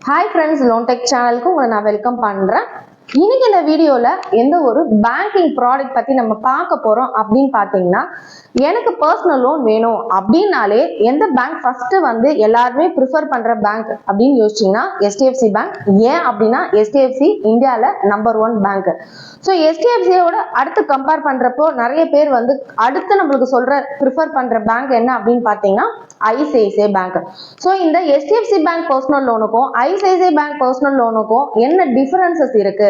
Hi friends, Loan Tech channel ku unga na welcome பண்றேன். இன்னைக்கு இந்த வீடியோல எந்த ஒரு பேங்கிங் ப்ராடக்ட் பத்தி நம்ம பார்க்க போறோம் அப்படின்னு பாத்தீங்கன்னா, எனக்கு பர்சனல் லோன் வேணும் அப்படின்னாலே எந்த பேங்க் ஃபர்ஸ்ட் வந்து எல்லாருமே ப்ரிஃபர் பண்ற பேங்க் அப்படின்னு யோசிச்சீங்கன்னா HDFC பேங்க். ஏன் அப்படின்னா HDFC இந்தியால நம்பர் 1 பேங்க். ஸோ HDFCயோட அடுத்து கம்பேர் பண்றப்போ நிறைய பேர் வந்து அடுத்து நம்மளுக்கு சொல்ற ப்ரிஃபர் பண்ற பேங்க் என்ன அப்படின்னு பாத்தீங்கன்னா ICICI பேங்க். ஸோ இந்த HDFC பேங்க் பர்சனல் லோனுக்கும் ICICI பேங்க் பர்சனல் லோனுக்கும் என்ன டிஃபரன்சஸ் இருக்கு,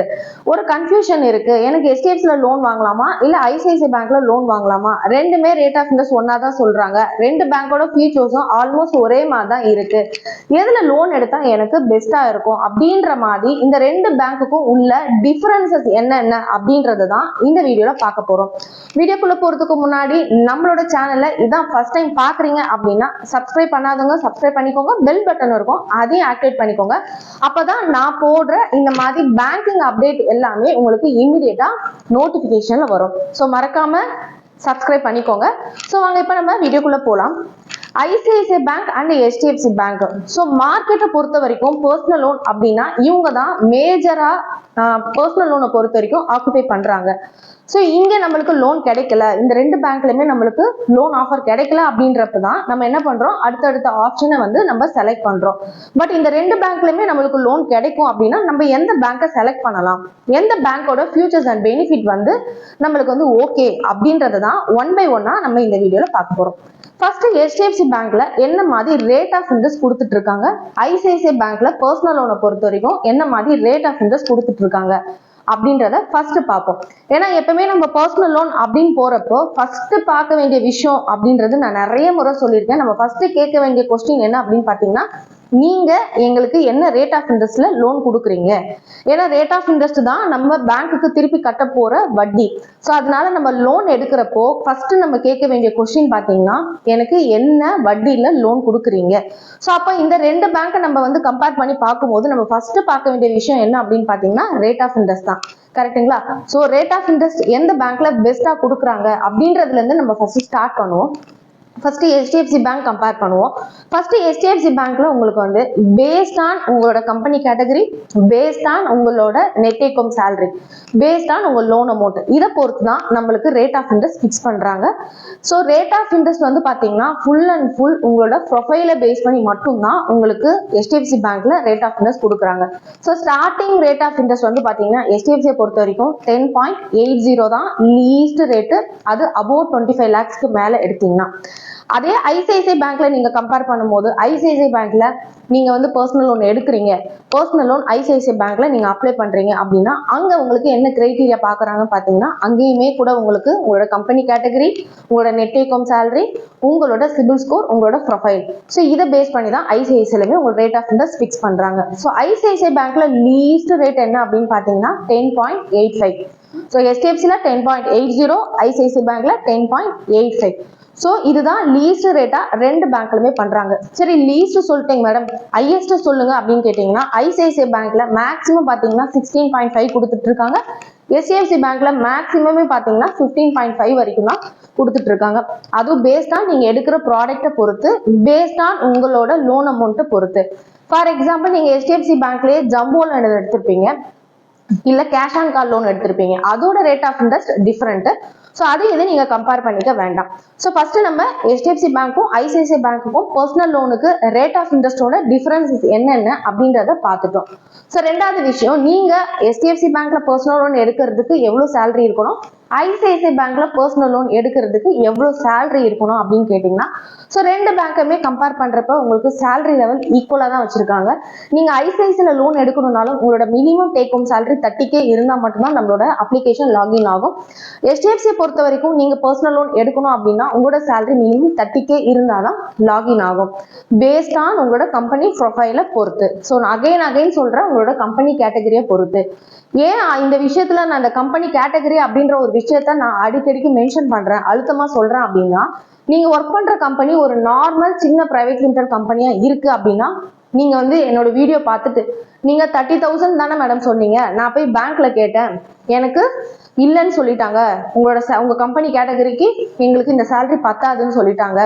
ஒரு கன்ஃபியூஷன் இருக்கு. எனக்கு HDFCல லோன் வாங்கலாமா இல்ல ICICI பேங்க்ல லோன் வாங்கலாமா, ரெண்டுமே ரேட் ஆஃப் இன்ட்ரெஸ்ட் ஒன்னா தான் சொல்றாங்க, ரெண்டு பேங்கோட ஃபீச்சர்ஸும் ஆல்மோஸ்ட் ஒரே மாதிரி தான் இருக்கு, எதுல லோன் எடுத்தா எனக்கு பெஸ்டா இருக்கும் அப்படின்ற மாதிரி இந்த ரெண்டு பேங்க்குக்கும் உள்ள டிஃபரன்சஸ் என்னென்ன அப்படின்றது தான் இந்த வீடியோல பார்க்க போறோம். வீடியோக்குள்ள போறதுக்கு முன்னாடி நம்மளோட சேனல்ல இதான் ஃபர்ஸ்ட் டைம் பாக்குறீங்க அப்படின்னா சப்ஸ்கிரைப் பண்ணாதவங்க சப்ஸ்கிரைப் பண்ணிக்கோங்க, பெல் பட்டன் இருக்கும் அதையும் ஆக்டிவேட் பண்ணிக்கோங்க. அப்பதான் நான் போடுற இந்த மாதிரி பேங்கிங் அப்டேட் எல்லாமே உங்களுக்கு இமிடியேட்டா நோட்டிபிகேஷன்ல வரும். ஸோ மறக்காம சப்ஸ்கிரைப் பண்ணிக்கோங்க. ஸோ வாங்க இப்போ நம்ம வீடியோக்குள்ள போலாம். ICICI bank and HDFC bank. So மார்க்கெட்டை பொறுத்த வரைக்கும் பர்சனல் லோன் அப்படின்னா இவங்க தான் மேஜரா பர்சனல் லோனை பொறுத்த வரைக்கும் ஆக்குபை பண்றாங்க. ஸோ இங்க நம்மளுக்கு லோன் கிடைக்கல, இந்த ரெண்டு பேங்க்லயுமே நம்மளுக்கு லோன் ஆஃபர் கிடைக்கல அப்படின்றப்ப தான் நம்ம என்ன பண்றோம், அடுத்தடுத்த ஆப்ஷனை வந்து நம்ம செலக்ட் பண்றோம். பட் இந்த ரெண்டு பேங்க்லயுமே நம்மளுக்கு லோன் கிடைக்கும் அப்படின்னா நம்ம எந்த பேங்கை செலக்ட் பண்ணலாம், எந்த பேங்கோட ஃபியூச்சர்ஸ் அண்ட் பெனிஃபிட் வந்து நம்மளுக்கு வந்து ஓகே அப்படின்றத தான் ஒன் பை ஒன்னா நம்ம இந்த வீடியோல பார்க்க போறோம். ஃபர்ஸ்ட் HDFC பேங்க்ல என்ன மாதிரி ரேட் ஆஃப் இன்ட்ரெஸ்ட் கொடுத்துட்டு இருக்காங்க, ICICI பேங்க்ல பர்சனல் லோனை பொறுத்த வரைக்கும் என்ன மாதிரி ரேட் ஆஃப் இன்ட்ரெஸ்ட் கொடுத்துட்டு இருக்காங்க அப்படின்றத ஃபர்ஸ்ட் பார்ப்போம். ஏன்னா எப்பவுமே நம்ம பர்சனல் லோன் அப்படின்னு போறப்போ ஃபர்ஸ்ட் பார்க்க வேண்டிய விஷயம் அப்படின்றது நான் நிறைய முறை சொல்லியிருக்கேன். நம்ம ஃபர்ஸ்ட் கேட்க வேண்டிய கொஸ்டின் என்ன அப்படின்னு பாத்தீங்கன்னா, நீங்க எங்களுக்கு என்ன ரேட் ஆஃப் இன்ட்ரெஸ்ட்ல லோன் கொடுக்குறீங்க. ஏன்னா ரேட் ஆஃப் இன்ட்ரெஸ்ட் தான் நம்ம பேங்க்குக்கு திருப்பி கட்ட போற வட்டி. ஸோ அதனால நம்ம லோன் எடுக்கிறப்போ ஃபர்ஸ்ட் நம்ம கேட்க வேண்டிய கொஸ்டின் பாத்தீங்கன்னா, எனக்கு என்ன வட்டியில லோன் கொடுக்குறீங்க. ஸோ அப்போ இந்த ரெண்டு பேங்கை நம்ம வந்து கம்பேர் பண்ணி பார்க்கும்போது நம்ம ஃபர்ஸ்ட் பார்க்க வேண்டிய விஷயம் என்ன அப்படின்னு பாத்தீங்கன்னா ரேட் ஆஃப் இன்ட்ரெஸ்ட் தான். கரெக்டுங்களா? ஸோ ரேட் ஆஃப் இன்ட்ரெஸ்ட் எந்த பேங்க்ல பெஸ்டா கொடுக்குறாங்க அப்படின்றதுல இருந்து நம்ம ஃபர்ஸ்ட் ஸ்டார்ட் பண்ணுவோம். ஃபர்ஸ்ட் HDFC பேங்க் கம்பேர் பண்ணுவோம். ஃபர்ஸ்ட் HDFC பேங்க்ல உங்களுக்கு வந்து பேஸ்ட் ஆன் உங்களோட கம்பெனி கேட்டகரி, பேஸ்ட் ஆன் உங்களோட net take home salary, based on உங்க லோன் அமௌண்ட், இதை பொறுத்து தான் நம்மளுக்கு ரேட் ஆஃப் இன்ட்ரெஸ்ட் ஃபிக்ஸ் பண்றாங்க. ஸோ ரேட் ஆஃப் இன்ட்ரெஸ்ட் வந்து பாத்தீங்கன்னா ஃபுல் அண்ட் ஃபுல் உங்களோட ப்ரொஃபைலை பேஸ் பண்ணி மட்டும்தான் உங்களுக்கு HDFC பேங்க்ல ரேட் ஆஃப் இன்ட்ரெஸ்ட் கொடுக்குறாங்க. So starting rate of interest வந்து பாத்தீங்கன்னா HDFC பொறுத்த வரைக்கும் 10.80 தான் லீஸ்ட் ரேட்டு, அது அபோவ் 25 lakhsக்கு மேல எடுத்தீங்கன்னா. அதே ICICI பேங்க்ல நீங்க கம்பேர் பண்ணும்போது ICICI பேங்க்ல நீங்க வந்து பர்சனல் லோன் எடுக்கிறீங்க, பர்சனல் லோன் ICICI பேங்க்ல நீங்க அப்ளை பண்றீங்க அப்படின்னா அங்க உங்களுக்கு என்ன கிரைட்டீரியா பாக்குறாங்கன்னு பாத்தீங்கன்னா, அங்கேயுமே கூட உங்களுக்கு உங்களோட கம்பெனி கேட்டகரி, உங்களோட நெட் டேக் ஹோம் சேலரி, உங்களோட சிபில் ஸ்கோர், உங்களோட ப்ரொஃபைல், ஸோ இதை பேஸ் பண்ணி தான் ICICIலுமே உங்களோட ரேட் ஆஃப் இன்ட்ரெஸ்ட் ஃபிக்ஸ் பண்றாங்க. ஸோ ICICI பேங்க்ல லீஸ்ட் ரேட் என்ன அப்படின்னு பாத்தீங்கன்னா 10.85. ஸோ HDFCல 10.80, ICICI பேங்க்ல 10.85. ஸோ இதுதான் லீஸ்ட் ரேட்டா ரெண்டு பேங்க்லுமே பண்றாங்க. சரி லீஸ்ட் சொல்லிட்டீங்க மேடம், ஹையஸ்ட் சொல்லுங்க அப்படின்னு கேட்டீங்கன்னா ICICI பேங்க்ல மேக்ஸிமம் பாத்தீங்கன்னா 16.5 கொடுத்துட்டு இருக்காங்க. HDFC பேங்க்ல மேக்ஸிமமே பாத்தீங்கன்னா 15.5 வரைக்கும் தான் கொடுத்துட்டு இருக்காங்க. அதுவும் பேஸ்ட் ஆன் நீங்க எடுக்கிற ப்ராடக்ட்டை பொறுத்து, பேஸ்ட் ஆன் உங்களோட லோன் அமௌண்ட்டை பொறுத்து. ஃபார் எக்ஸாம்பிள் நீங்க HDFC பேங்க்லயே ஜம்போ லோன் எடுத்திருப்பீங்க, இல்ல கேஷ் ஆன் கார்டு லோன் எடுத்திருப்பீங்க, அதோட rate of interest different. So அதை இதை நீங்க கம்பேர் பண்ணிக்க வேண்டாம். ஸோ ஃபர்ஸ்ட் நம்ம HDFC பேங்க்கும் ICICI பேங்க்குக்கும் பர்சனல் லோனுக்கு ரேட் ஆஃப் இன்ட்ரெஸ்டோட டிஃபரன்சஸ் என்னென்ன அப்படின்றத பார்த்துட்டோம். ஸோ ரெண்டாவது விஷயம், நீங்க HDFC பேங்க்ல பர்சனல் லோன் எடுக்கிறதுக்கு எவ்வளவு சேலரி இருக்கணும், ICICI பேங்க்ல பர்சனல் லோன் எடுக்கிறதுக்கு எவ்வளவு சேலரி இருக்கணும் அப்படின்னு கேட்டீங்கன்னா, ஸோ ரெண்டு பேங்க்குமே கம்பேர் பண்றப்ப உங்களுக்கு சேலரி லெவல் ஈக்குவலா தான் வச்சிருக்காங்க. நீங்க ICICIல லோன் எடுக்கணும்னாலும் உங்களோட minimum take home salary 30K இருந்தா மட்டும்தான் நம்மளோட அப்ளிகேஷன் லாகின் ஆகும். HDFC பொறுத்த வரைக்கும் நீங்க பர்சனல் லோன் எடுக்கணும் அப்படின்னா உங்களோட சேலரி மினிமம் 30K இருந்தாதான் லாகின் ஆகும், பேஸ்ட் ஆன் உங்களோட கம்பெனி ப்ரொஃபைலை பொறுத்து. ஸோ அகைன் சொல்றேன், உங்களோட கம்பெனி கேட்டகரியை பொறுத்து. ஏன் இந்த விஷயத்துல நான் இந்த கம்பெனி கேட்டகரி அப்படின்ற ஒரு விஷயத்த நான் அடிக்கடிக்கு மென்ஷன் பண்றேன், அழுத்தமா சொல்றேன் அப்படின்னா, நீங்க ஒர்க் பண்ற கம்பெனி ஒரு நார்மல் சின்ன பிரைவேட் லிமிடெட் கம்பெனியா இருக்கு அப்படின்னா நீங்க வந்து என்னோட வீடியோ பார்த்துட்டு நீங்க 30,000 தானே மேடம் சொன்னீங்க, நான் போய் பேங்க்ல கேட்டேன் எனக்கு இல்லைன்னு சொல்லிட்டாங்க, உங்க கம்பெனி கேட்டகரிக்கு எங்களுக்கு இந்த சேலரி பத்தாதுன்னு சொல்லிட்டாங்க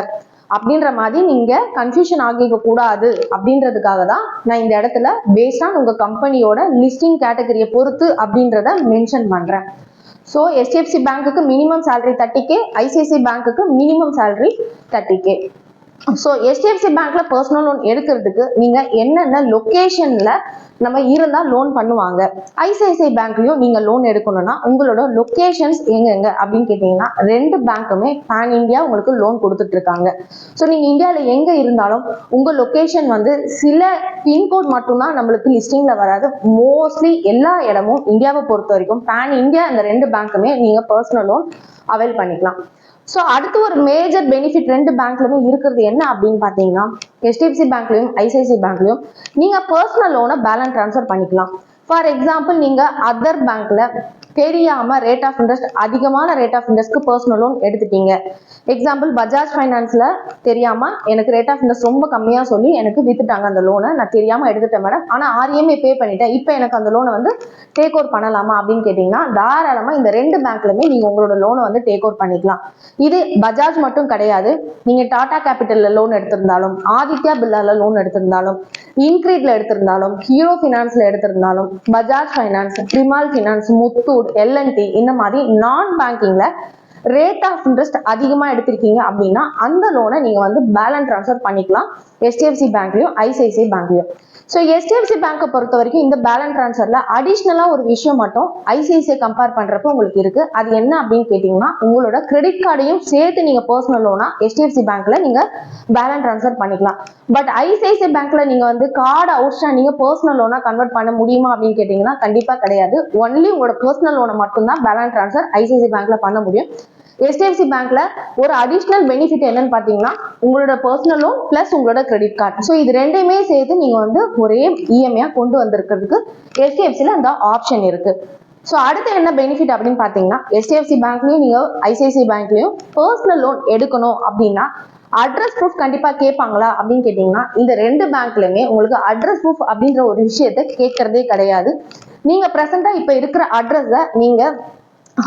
அப்படின்ற மாதிரி நீங்க கன்ஃபியூஷன் ஆகிக்க கூடாது அப்படின்றதுக்காக தான் நான் இந்த இடத்துல பேஸ்ட் ஆன் உங்க கம்பெனியோட லிஸ்டிங் கேட்டகரியை பொறுத்து அப்படின்றத மென்ஷன் பண்றேன். ஸோ HDFC பேங்க்குக்கு மினிமம் சேலரி 30K, ICICI பேங்க்குக்கு minimum salary 30K. So HDFC பேங்க்ல பர்சனல் லோன் எடுக்கிறதுக்கு நீங்க என்னென்ன லொகேஷன்ல நம்ம இருந்தா லோன் பண்ணுவாங்க, ICICI பேங்க்லயும் நீங்க லோன் எடுக்கணும்னா உங்களோட லொகேஷன்ஸ் எங்க அப்படின்னு கேட்டீங்கன்னா ரெண்டு பேங்க்குமே பேன் இந்தியா உங்களுக்கு லோன் கொடுத்துட்டு இருக்காங்க. ஸோ நீங்க இந்தியாவில எங்க இருந்தாலும் உங்க லொகேஷன் வந்து சில பின்கோட் மட்டும்தான் நம்மளுக்கு லிஸ்டிங்ல வராது. மோஸ்ட்லி எல்லா இடமும் இந்தியாவை பொறுத்த வரைக்கும் பேன் இந்தியா அந்த ரெண்டு பேங்க்குமே நீங்க பர்சனல் லோன் அவைல் பண்ணிக்கலாம். ஸோ அடுத்து ஒரு மேஜர் பெனிஃபிட் ரெண்டு பேங்க்லயுமே இருக்கிறது என்ன அப்படின்னு பார்த்தீங்கன்னா HDFC பேங்க்லயும் ICICI பேங்க்லயும் நீங்க பர்சனல் லோனை பேலன்ஸ் ட்ரான்ஸ்ஃபர் பண்ணிக்கலாம். ஃபார் எக்ஸாம்பிள் நீங்க அதர் பேங்க்ல தெரியாம ரேட் ஆஃப் இன்ட்ரெஸ்ட் அதிகமான ரேட் ஆஃப் இன்ட்ரெஸ்ட்க்கு பர்சனல் லோன் எடுத்துட்டீங்க. எக்ஸாம்பிள் பஜாஜ் ஃபைனான்ஸ்ல தெரியாம எனக்கு ரேட் ஆஃப் இன்ட்ரெஸ்ட் ரொம்ப கம்மியா சொல்லி எனக்கு வித்துட்டாங்க அந்த லோனை, நான் தெரியாம எடுத்துட்டேன் மேடம், ஆனா RMA பே பண்ணிட்டேன், இப்போ எனக்கு அந்த லோனை வந்து டேக் ஓவர் பண்ணலாமா அப்படின்னு கேட்டீங்கன்னா தாராளமா இந்த ரெண்டு பேங்க்லயுமே நீங்க உங்களோட லோனை வந்து டேக் ஓவர் பண்ணிக்கலாம். இது பஜாஜ் மட்டும் கிடையாது, நீங்க டாடா கேபிட்டல்ல லோன் எடுத்திருந்தாலும், ஆதித்யா பிர்லால லோன் எடுத்திருந்தாலும், இன்க்ரீட்ல எடுத்திருந்தாலும், ஹீரோ பினான்ஸ்ல எடுத்திருந்தாலும், Bajaj finance, Piramal finance, Muthoot, LNT இந்த மாதிரி நான் பேங்கிங்ல ரேட் ஆஃப் இன்ட்ரெஸ்ட் அதிகமா எடுத்திருக்கீங்க அப்படின்னா அந்த லோனை நீங்க வந்து பேலன்ஸ் ட்ரான்ஸ்ஃபர் பண்ணிக்கலாம் HDFC பேங்க்லயும் ICICI பேங்க்லயும். ஸோ HDFC பேங்கை பொறுத்த வரைக்கும் இந்த பேலன்ஸ் ட்ரான்ஸ்ஃபர்ல அடிஷ்னலா ஒரு விஷயம் மட்டும் ICICI கம்பேர் பண்றப்ப உங்களுக்கு இருக்கு. அது என்ன அப்படின்னு கேட்டீங்கன்னா உங்களோட கிரெடிட் கார்டையும் சேர்த்து நீங்க பர்சனல் லோனா HDFC பேங்க்ல நீங்க பேலன்ஸ் ட்ரான்ஸ்ஃபர் பண்ணிக்கலாம். பட் ICICI பேங்க்ல நீங்க வந்து கார்டு அவுட்ஸ்டாண்டிங்க பர்சனல் லோனா கன்வெர்ட் பண்ண முடியுமா அப்படின்னு கேட்டீங்கன்னா கண்டிப்பா கிடையாது. ஒன்லி உங்களோட பர்சனல் லோனை மட்டும்தான் பேலன்ஸ் ட்ரான்ஸ்ஃபர் ICICI பேங்க்ல பண்ண முடியும். HDFC பேங்க்ல ஒரு அடிஷனல் பெனிஃபிட் என்னன்னு பாத்தீங்கன்னா உங்களோட பர்சனல் லோன் பிளஸ் உங்களோட கிரெடிட் கார்டு, ஸோ இது ரெண்டையுமே சேர்த்து நீங்க வந்து ஒரே EMI கொண்டு வந்திருக்கிறதுக்கு HDFCல அந்த ஆப்ஷன் இருக்கு. ஸோ அடுத்து என்ன பெனிஃபிட் அப்படின்னு பாத்தீங்கன்னா HDFC பேங்க்லயும் நீங்க ICICI பேங்க்லயும் பர்சனல் லோன் எடுக்கணும் அப்படின்னா அட்ரஸ் ப்ரூஃப் கண்டிப்பா கேட்பாங்களா அப்படின்னு கேட்டீங்கன்னா இந்த ரெண்டு பேங்க்லயுமே உங்களுக்கு அட்ரஸ் ப்ரூஃப் அப்படின்ற ஒரு விஷயத்த கேட்கறதே கிடையாது. நீங்க பிரசண்டா இப்ப இருக்கிற அட்ரஸை நீங்க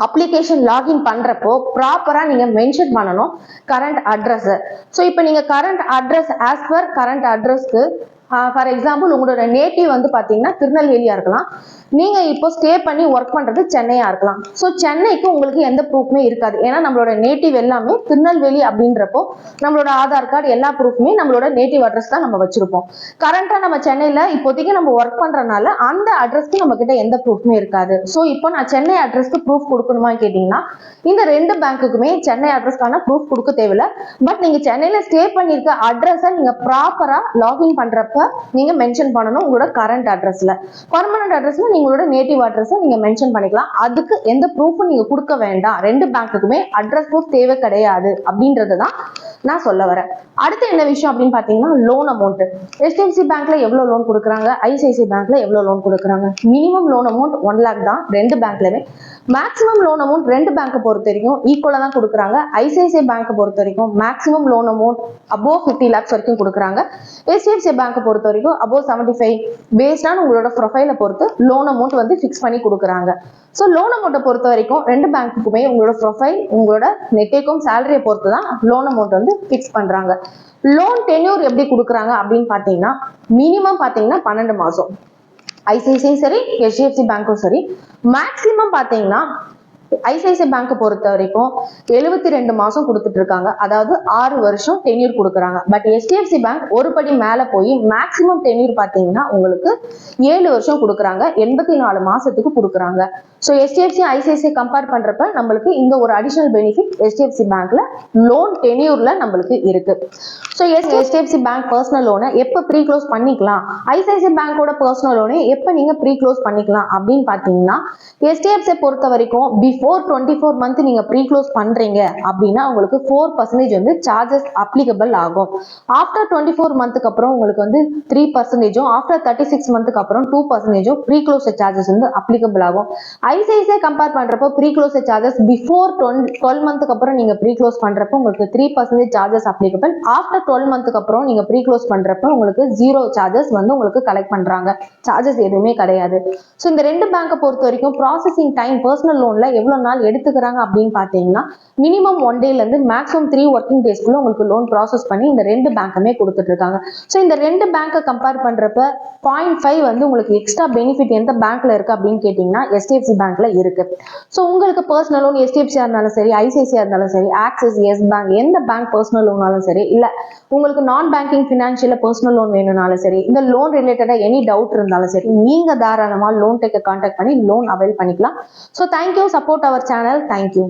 அப்ளிகேஷன் லாகின் பண்றப்போ ப்ராப்பரா நீங்க மென்ஷன் பண்ணணும் கரண்ட் அட்ரஸ். ஸோ இப்போ நீங்க current address as per current அட்ரஸ்க்கு ஃபார் எக்ஸாம்பிள் உங்களோட நேட்டிவ் வந்து பாத்தீங்கன்னா திருநெல்வேலியா இருக்கலாம், நீங்க இப்போ ஸ்டே பண்ணி ஒர்க் பண்றது சென்னையா இருக்கலாம். ஸோ சென்னைக்கு உங்களுக்கு எந்த ப்ரூஃப்மே இருக்காது, ஏன்னா நம்மளோட நேட்டிவ் எல்லாமே திருநெல்வேலி அப்படின்றப்போ நம்மளோட ஆதார் கார்டு எல்லா ப்ரூஃப்மே நம்மளோட நேட்டிவ் அட்ரஸ் தான் நம்ம வச்சிருப்போம். கரண்டா நம்ம சென்னையில இப்போதைக்கு நம்ம ஒர்க் பண்றதுனால அந்த அட்ரஸ்க்கு நம்ம கிட்ட எந்த ப்ரூஃப்மே இருக்காது. ஸோ இப்போ நான் சென்னை அட்ரஸ்க்கு ப்ரூஃப் கொடுக்கணுமான்னு கேட்டீங்கன்னா இந்த ரெண்டு பேங்க்குக்குமே சென்னை அட்ரஸ்க்கான ப்ரூஃப் கொடுக்க தேவையில்ல. பட் நீங்க சென்னையில ஸ்டே பண்ணிருக்க அட்ரஸை நீங்க ப்ராப்பரா லாகின் பண்றப்ப நீங்க மென்ஷன் பண்ணணும் உங்களோட கரண்ட் அட்ரஸ்ல. பர்மனன்ட் அட்ரஸ்ல நீங்களோட நேட்டிவ் அட்ரஸ் நீங்க மென்ஷன் பண்ணிக்கலாம். அதுக்கு எந்த ப்ரூஃபும் நீங்க கொடுக்க வேண்டாம், ரெண்டு பேங்க்குக்குமே அட்ரஸ் ப்ரூஃப் தேவை கிடையாது அப்படின்றதுதான் நான் சொல்ல வரேன். அடுத்து என்ன விஷயம் அப்படின்னு பாத்தீங்கன்னா லோன் அமௌண்ட். HDFC பேங்க்ல எவ்வளவு லோன் கொடுக்குறாங்க, ICICI பேங்க்ல எவ்வளவு லோன் கொடுக்குறாங்க. மினிமம் லோன் அமௌண்ட் 1 lakh தான் ரெண்டு பேங்க்லயுமே. மேக்ஸிமம் லோன் அமௌண்ட் ரெண்டு பேங்கை பொறுத்த வரைக்கும் ஈக்குவலா தான் கொடுக்குறாங்க. ICICI பேங்கை பொறுத்த வரைக்கும் maximum loan amount above 50 lakhs வரைக்கும் கொடுக்குறாங்க. HDFC பேங்கை பொறுத்த வரைக்கும் above 75 பேஸ்ட் ஆன் உங்களோட ப்ரொஃபைலை பொறுத்து லோன் அமௌண்ட் வந்து ஃபிக்ஸ் பண்ணி கொடுக்குறாங்க. ஸோ லோன் அமௌண்ட்டை பொறுத்த வரைக்கும் ரெண்டு பேங்க்குக்குமே உங்களோட ப்ரொஃபைல் உங்களோட நெட்டேக்கும் சேலரியை பொறுத்து தான் லோன் அமௌண்ட் வந்து ஃபிக்ஸ் பண்றாங்க. லோன் டென்யூர் எப்படி கொடுக்குறாங்க அப்படின்னு பாத்தீங்கன்னா மினிமம் பாத்தீங்கன்னா 12 மாசம் ICICI சரி HDFC பேங்க்கும் சரி. மேக்ஸிமம் பாத்தீங்கன்னா ஐசிஐசிஐ பேங்க் பொறுத்த வரைக்கும் 72 மாசம் கொடுத்துட்டு இருக்காங்க, அதாவது 6 வருஷம் டென்யூர் கொடுக்குறாங்க. பட் HDFC பேங்க் ஒரு படி மேல போய் மேக்சிமம் டென்யூர் பாத்தீங்கன்னா உங்களுக்கு 7 வருஷம் கொடுக்குறாங்க, 84 மாசத்துக்கு கொடுக்குறாங்க. ஸோ HDFC ஐசிஐசிஐ கம்பேர் பண்றப்ப நம்மளுக்கு இந்த ஒரு அடிஷனல் பெனிஃபிட் HDFC பேங்க்ல லோன் டென்யூர்ல நம்மளுக்கு இருக்கு. ஸோ HDFC பேங்க் பர்சனல் லோனை எப்போ ப்ரீ க்ளோஸ் பண்ணிக்கலாம், ஐசிஐசிஐ பேங்கோட பர்சனல் லோனை எப்போ நீங்க ப்ரீ க்ளோஸ் பண்ணிக்கலாம் அப்படின்னு பாத்தீங்கன்னா HDFC பொறுத்த வரைக்கும் பிஃபோர் 24 மந்த் நீங்க ப்ரீ க்ளோஸ் பண்றீங்க அப்படின்னா உங்களுக்கு 4% வந்து சார்ஜஸ் அப்ளிகபிள் ஆகும். ஆஃப்டர் 24 மந்த்துக்கு அப்புறம் உங்களுக்கு வந்து 3%, ஆஃப்டர் 36 மந்த்துக்கு அப்புறம் 2% ப்ரீ க்ளோஸ் சார்ஜஸ் வந்து அப்ளிகபிள் ஆகும். ஐசிஐசிஐ கம்பேர் பண்றப்போ ப்ரீ க்ளோஸ் சார்ஜஸ் பிஃபோர் 12 மந்த்துக்கு அப்புறம் நீங்க ப்ரீ க்ளோஸ் பண்றப்போ உங்களுக்கு 3% சார்ஜஸ் அப்ளிகபிள். ஆஃப்டர் 12 மந்த்துக்கு அப்புறம் நீங்க ப்ரீ க்ளோஸ் பண்றப்போ உங்களுக்கு 0 சார்ஜஸ் வந்து உங்களுக்கு கலெக்ட் பண்றாங்க, சார்ஜஸ் எதுவுமே கிடையாது. ஸோ இந்த ரெண்டு பேங்கை பொறுத்த வரைக்கும் ப்ராசஸிங் டைம் பர்சனல் லோன்ல எவ்வளவு எவ்வளவு நாள் எடுத்துக்கிறாங்க அப்படின்னு பாத்தீங்கன்னா மினிமம் 1 டேல இருந்து மேக்ஸிமம் 3 ஒர்க்கிங் டேஸ்க்குள்ள உங்களுக்கு லோன் ப்ராசஸ் பண்ணி இந்த 2 பேங்க்குமே கொடுத்துட்டு இருக்காங்க. ஸோ இந்த 2 பேங்கை கம்பேர் பண்றப்ப 0.5 வந்து உங்களுக்கு எக்ஸ்ட்ரா பெனிஃபிட் எந்த பேங்க்ல இருக்கு அப்படின்னு கேட்டீங்கன்னா HDFC பேங்க்ல இருக்கு. ஸோ உங்களுக்கு பர்சனல் லோன் HDFC இருந்தாலும் சரி, ICICI இருந்தாலும் சரி, ஆக்சிஸ், எஸ் பேங்க், எந்த பேங்க் பர்சனல் லோனாலும் சரி, இல்ல உங்களுக்கு நான் பேங்கிங் பினான்சியல பர்சனல் லோன் வேணும்னாலும் சரி, இந்த லோன் ரிலேட்டடா எனி டவுட் இருந்தாலும் சரி, நீங்க தாராளமா லோன் டெக்க கான்டாக்ட் பண்ணி லோன் அவைல் பண்ணிக்கலாம். So thank you, support our channel. Thank you.